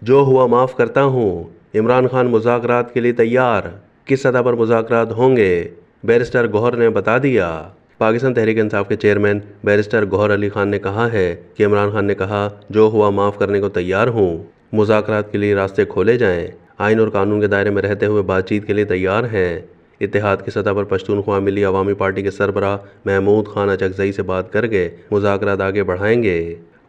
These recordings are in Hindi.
जो हुआ माफ़ करता हूँ। इमरान खान मुज़ाकरात के लिए तैयार। किस सतह पर मुज़ाकरात होंगे, बैरिस्टर गौहर ने बता दिया। पाकिस्तान तहरीक इंसाफ के चेयरमैन बैरिस्टर गौहर अली खान ने कहा है कि इमरान खान ने कहा, जो हुआ माफ़ करने को तैयार हूँ। मुज़ाकरात के लिए रास्ते खोले जाएं। आइन और कानून के दायरे में रहते हुए बातचीत के लिए तैयार हैं। इत्तेहाद की सतह पर पश्तूनख्वा मिली अवामी पार्टी के सरबराह महमूद खान अचकज़ई से बात करके मुज़ाकरात आगे बढ़ाएंगे।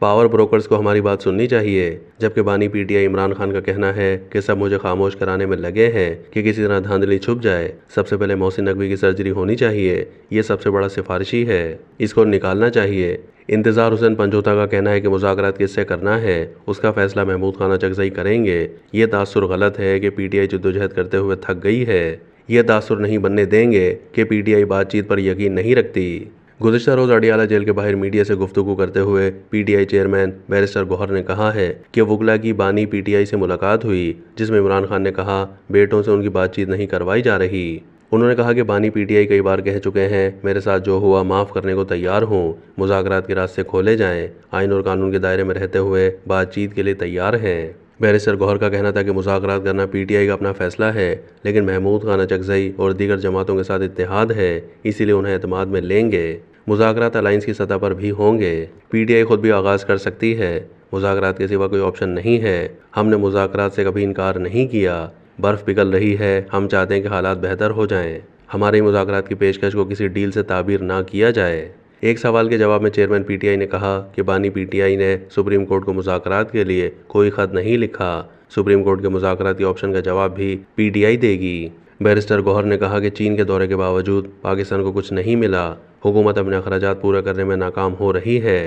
पावर ब्रोकर्स को हमारी बात सुननी चाहिए, जबकि बानी पीटीआई इमरान खान का कहना है कि सब मुझे खामोश कराने में लगे हैं कि किसी तरह धांधली छुप जाए। सबसे पहले मोहसिन नकवी की सर्जरी होनी चाहिए, ये सबसे बड़ा सिफारिशी है, इसको निकालना चाहिए। इंतज़ार हुसैन पंजोता का कहना है कि मुज़ाकरात किससे करना है उसका फैसला महमूद खान अचकज़ई करेंगे। ये तासुर गलत है कि पीटीआई जद्दोजहद करते हुए थक गई है। ये तासुर नहीं बनने देंगे कि पीटीआई बातचीत पर यकीन नहीं रखती। गुज़िश्ता रोज़ अडियाला जेल के बाहर मीडिया से गुफ्तगू करते हुए पीटीआई चेयरमैन बैरिस्टर गौहर ने कहा है कि वकला की बानी पीटीआई से मुलाकात हुई, जिसमें इमरान खान ने कहा बेटों से उनकी बातचीत नहीं करवाई जा रही। उन्होंने कहा कि बानी पीटीआई कई बार कह चुके हैं, मेरे साथ जो हुआ माफ़ करने को तैयार हूँ। मुज़ाकरात के रास्ते खोले जाएं। आइन और कानून के दायरे में रहते हुए बातचीत के लिए तैयार हैं। बैरिस्टर गौहर का कहना था कि मुज़ाकरात करना पीटीआई का अपना फैसला है, लेकिन महमूद खान अचकज़ई और दीगर जमातों के साथ इत्तेहाद है, इसीलिए उन्हें एतमाद में लेंगे। मुज़ाकरात अलायंस की सतह पर भी होंगे। पीटीआई खुद भी आगाज़ कर सकती है। मुज़ाकरात के सिवा कोई ऑप्शन नहीं है। हमने मुज़ाकरात से कभी इनकार नहीं किया। बर्फ़ पिघल रही है, हम चाहते हैं कि हालात बेहतर हो जाएं। हमारी मुज़ाकरात की पेशकश को किसी डील से ताबीर ना किया जाए। एक सवाल के जवाब में चेयरमैन पीटीआई ने कहा कि बानी पीटीआई ने सुप्रीम कोर्ट को मुज़ाकरात के लिए कोई ख़त नहीं लिखा। सुप्रीम कोर्ट के मुज़ाकरात के ऑप्शन का जवाब भी पीटीआई देगी। बैरिस्टर गौहर ने कहा कि चीन के दौरे के बावजूद पाकिस्तान को कुछ नहीं मिला। हुकूमत अपने अखराजात पूरा करने में नाकाम हो रही है।